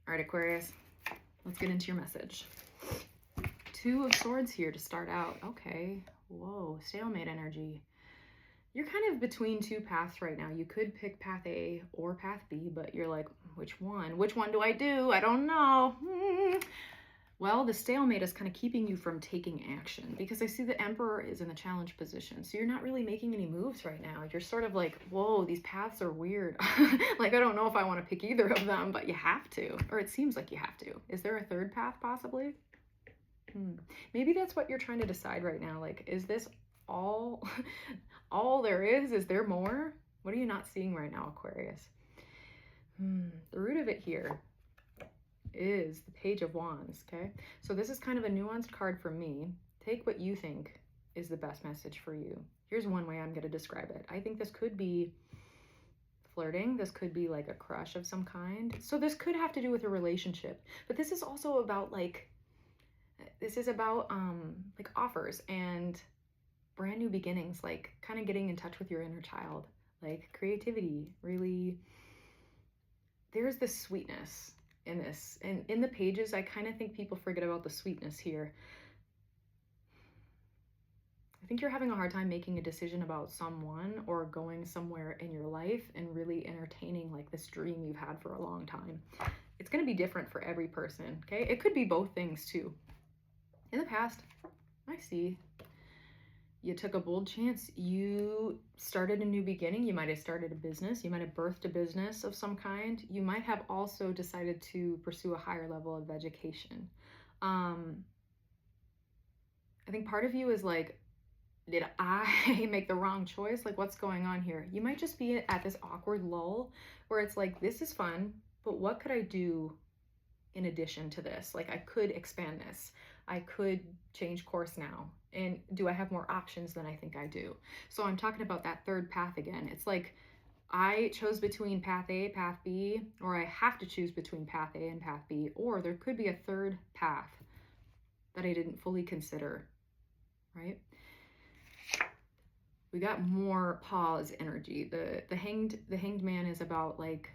All right, Aquarius, let's get into your message. Two of Swords here to start out. Okay, whoa, stalemate energy. You're kind of between two paths right now. You could pick path A or path B, but you're like, which one? Which one do I do? I don't know. Well, the stalemate is kind of keeping you from taking action because I see the Emperor is in the challenge position. So you're not really making any moves right now. You're sort of like, whoa, these paths are weird. Like, I don't know if I want to pick either of them, but you have to, or it seems like you have to. Is there a third path possibly? Maybe that's what you're trying to decide right now. Like, is this all, all there is? Is there more? What are you not seeing right now, Aquarius? The root of it here is the Page of Wands, okay? So this is kind of a nuanced card for me. Take what you think is the best message for you. Here's one way I'm going to describe it. I think this could be flirting. This could be like a crush of some kind. So this could have to do with a relationship, but this is also about like, this is about like offers and brand new beginnings, like kind of getting in touch with your inner child, like creativity, really. There's this sweetness in this. And in the pages, I kind of think people forget about the sweetness here. I think you're having a hard time making a decision about someone or going somewhere in your life and really entertaining like this dream you've had for a long time. It's going to be different for every person, okay? It could be both things too. In the past, I see you took a bold chance. You started a new beginning. You might have started a business. You might have birthed a business of some kind. You might have also decided to pursue a higher level of education. I think part of you is like, did I make the wrong choice? Like, what's going on here? You might just be at this awkward lull where it's like, this is fun, but what could I do in addition to this? Like, I could expand this. I could change course now. And do I have more options than I think I do? So I'm talking about that third path again. It's like I chose between path A, path B, or I have to choose between path A and path B, or there could be a third path that I didn't fully consider, right? We got more pause energy. The hanged man is about like,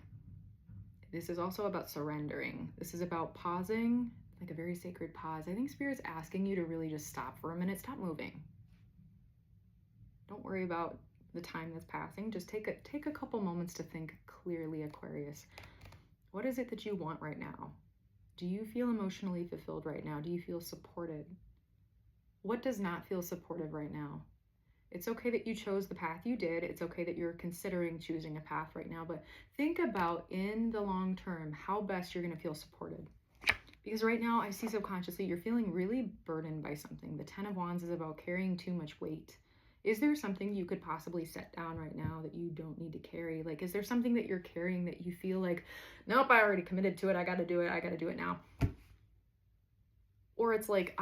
this is also about surrendering. This is about pausing, like a very sacred pause. I think Spirit's asking you to really just stop for a minute, stop moving. Don't worry about the time that's passing. Just take a couple moments to think clearly, Aquarius. What is it that you want right now? Do you feel emotionally fulfilled right now? Do you feel supported? What does not feel supportive right now? It's okay that you chose the path you did. It's okay that you're considering choosing a path right now, but think about in the long term, how best you're going to feel supported. Because right now I see subconsciously you're feeling really burdened by something. The Ten of Wands is about carrying too much weight. Is there something you could possibly set down right now that you don't need to carry? Like, is there something that you're carrying that you feel like, nope, I already committed to it. I got to do it. I got to do it now. Or it's like,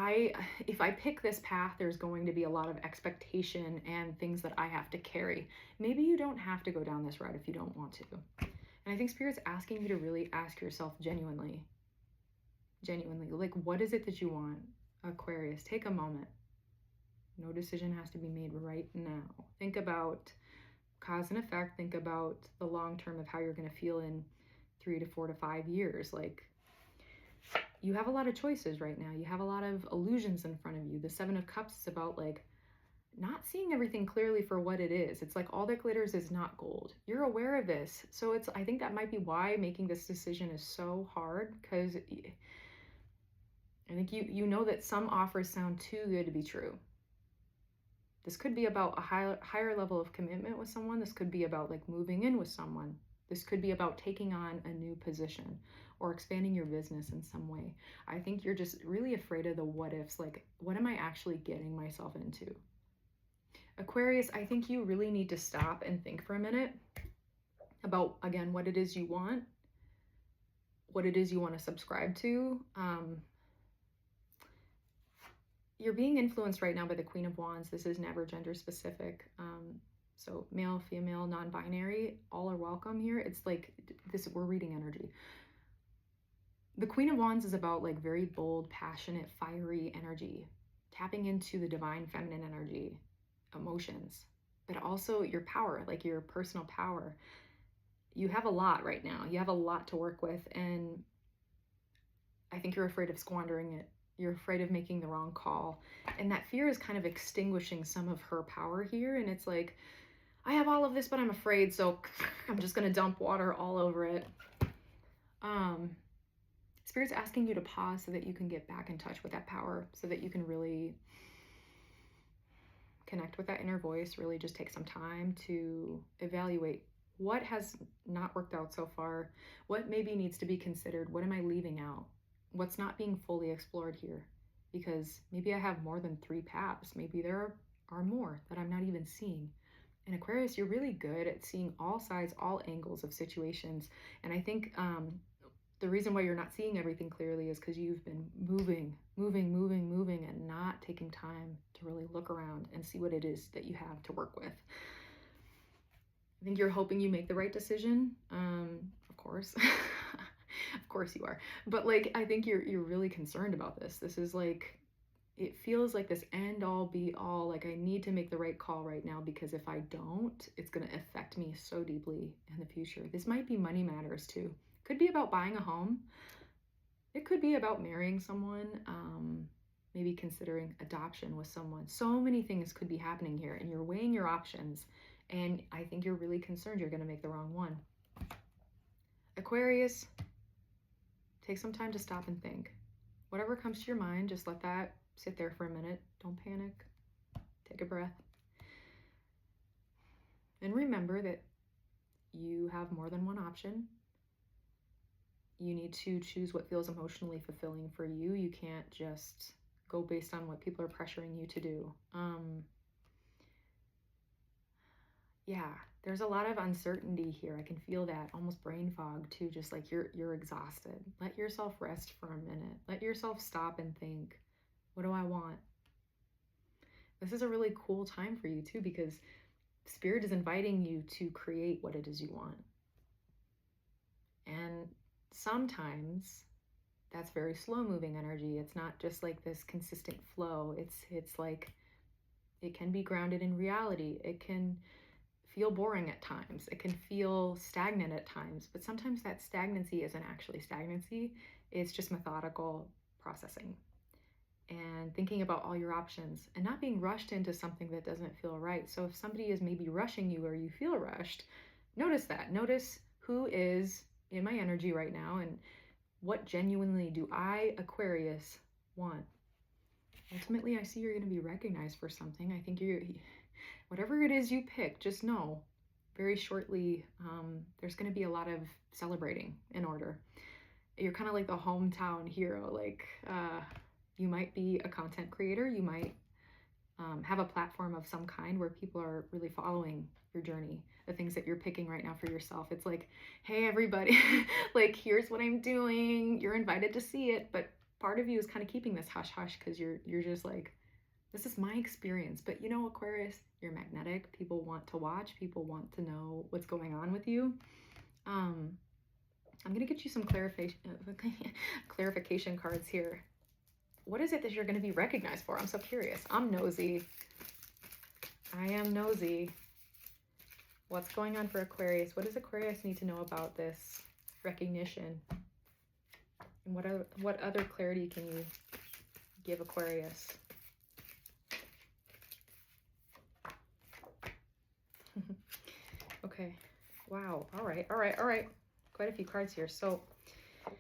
if I pick this path, there's going to be a lot of expectation and things that I have to carry. Maybe you don't have to go down this route if you don't want to. And I think Spirit's asking you to really ask yourself genuinely, like, what is it that you want? Aquarius, take a moment. No decision has to be made right now. Think about cause and effect. Think about the long term of how you're going to feel in 3 to 4 to 5 years. Like, you have a lot of choices right now. You have a lot of illusions in front of you. The Seven of Cups is about like not seeing everything clearly for what it is. It's like all that glitters is not gold. You're aware of this. So I think that might be why making this decision is so hard, because I think you know that some offers sound too good to be true. This could be about a higher level of commitment with someone. This could be about like moving in with someone. This could be about taking on a new position or expanding your business in some way. I think you're just really afraid of the what ifs, like, what am I actually getting myself into? Aquarius, I think you really need to stop and think for a minute about, again, what it is you want, what it is you want to subscribe to. You're being influenced right now by the Queen of Wands. This is never gender specific. So male, female, non-binary, all are welcome here. It's like this, we're reading energy. The Queen of Wands is about like very bold, passionate, fiery energy, tapping into the divine feminine energy, emotions, but also your power, like your personal power. You have a lot right now. You have a lot to work with, and I think you're afraid of squandering it. You're afraid of making the wrong call. And that fear is kind of extinguishing some of her power here. And it's like, I have all of this, but I'm afraid, so I'm just going to dump water all over it. Spirit's asking you to pause so that you can get back in touch with that power, so that you can really connect with that inner voice, really just take some time to evaluate what has not worked out so far, what maybe needs to be considered, what am I leaving out, what's not being fully explored here, because maybe I have more than 3 paths, maybe there are more that I'm not even seeing. And Aquarius, you're really good at seeing all sides, all angles of situations, and I think the reason why you're not seeing everything clearly is because you've been moving, and not taking time to really look around and see what it is that you have to work with. I think you're hoping you make the right decision. Of course. Of course you are. But like, I think you're really concerned about this. This is like, it feels like this end all be all, like I need to make the right call right now, because if I don't, it's going to affect me so deeply in the future. This might be money matters too. Could be about buying a home. It could be about marrying someone, maybe considering adoption with someone. So many things could be happening here, and you're weighing your options, and I think you're really concerned you're going to make the wrong one. Aquarius, take some time to stop and think. Whatever comes to your mind, just let that sit there for a minute. Don't panic. Take a breath. And remember that you have more than one option. You need to choose what feels emotionally fulfilling for you. You can't just go based on what people are pressuring you to do. Yeah, there's a lot of uncertainty here. I can feel that, almost brain fog too, just like you're exhausted. Let yourself rest for a minute. Let yourself stop and think, what do I want? This is a really cool time for you too, because Spirit is inviting you to create what it is you want. And sometimes that's very slow moving energy. It's not just like this consistent flow. It's like, it can be grounded in reality. It can feel boring at times. It can feel stagnant at times, but sometimes that stagnancy isn't actually stagnancy. It's just methodical processing and thinking about all your options and not being rushed into something that doesn't feel right. So if somebody is maybe rushing you or you feel rushed, notice that. Notice who is in my energy right now and what genuinely do I, Aquarius, want. Ultimately, I see you're going to be recognized for something. I think whatever it is you pick, just know very shortly there's going to be a lot of celebrating in order. You're kind of like the hometown hero. Like you might be a content creator. You might have a platform of some kind where people are really following your journey, the things that you're picking right now for yourself. It's like, hey, everybody, like, here's what I'm doing. You're invited to see it. But part of you is kind of keeping this hush hush because you're just like, this is my experience. But you know, Aquarius, you're magnetic. People want to watch. People want to know what's going on with you. I'm going to get you some clarification cards here. What is it that you're going to be recognized for? I'm so curious. I'm nosy. I am nosy. What's going on for Aquarius? What does Aquarius need to know about this recognition? And what other clarity can you give Aquarius? Okay. Wow. All right. Quite a few cards here. So, all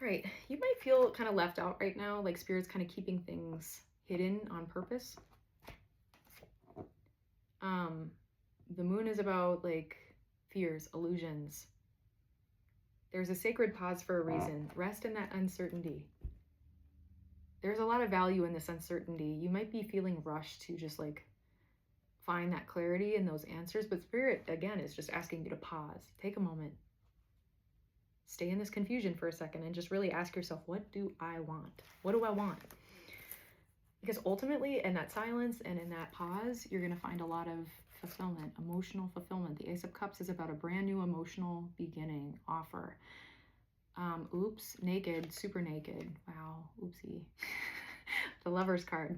right. You might feel kind of left out right now, like Spirit's kind of keeping things hidden on purpose. The moon is about like fears, illusions. There's a sacred pause for a reason. Rest in that uncertainty. There's a lot of value in this uncertainty. You might be feeling rushed to just like find that clarity and those answers, but Spirit, again, is just asking you to pause. Take a moment. Stay in this confusion for a second and just really ask yourself, what do I want? What do I want? Because ultimately, in that silence and in that pause, you're going to find a lot of fulfillment, emotional fulfillment. The Ace of Cups is about a brand new emotional beginning, offer. Oops, naked, super naked. Wow, oopsie. The Lover's card.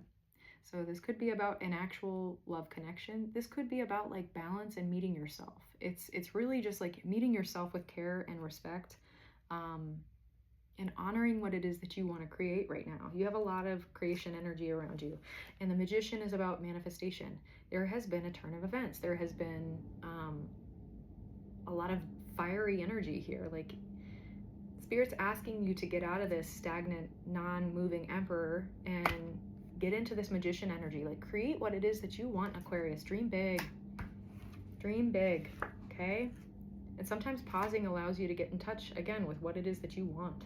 So this could be about an actual love connection. This could be about like balance and meeting yourself. It's really just like meeting yourself with care and respect. and honoring what it is that you want to create right now. You have a lot of creation energy around you. And the Magician is about manifestation. There has been a turn of events. There has been a lot of fiery energy here. Like, Spirit's asking you to get out of this stagnant, non-moving Emperor and get into this Magician energy. Like, create what it is that you want, Aquarius. Dream big. Dream big, okay? And sometimes pausing allows you to get in touch, again, with what it is that you want.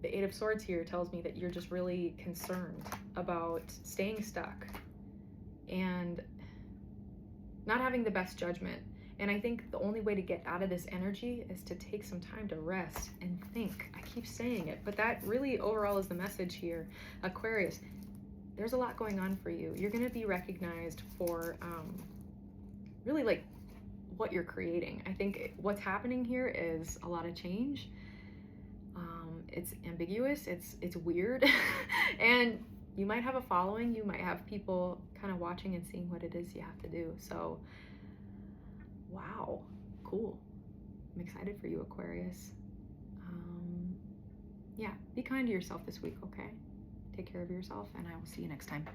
The Eight of Swords here tells me that you're just really concerned about staying stuck and not having the best judgment. And I think the only way to get out of this energy is to take some time to rest and think. I keep saying it, but that really overall is the message here. Aquarius, there's a lot going on for you. You're going to be recognized for really like what you're creating. I think what's happening here is a lot of change. It's ambiguous, it's weird, and you might have a following, you might have people kind of watching and seeing what it is you have to do. So, wow, cool. I'm excited for you, Aquarius. Yeah, be kind to yourself this week, okay? Take care of yourself, and I will see you next time.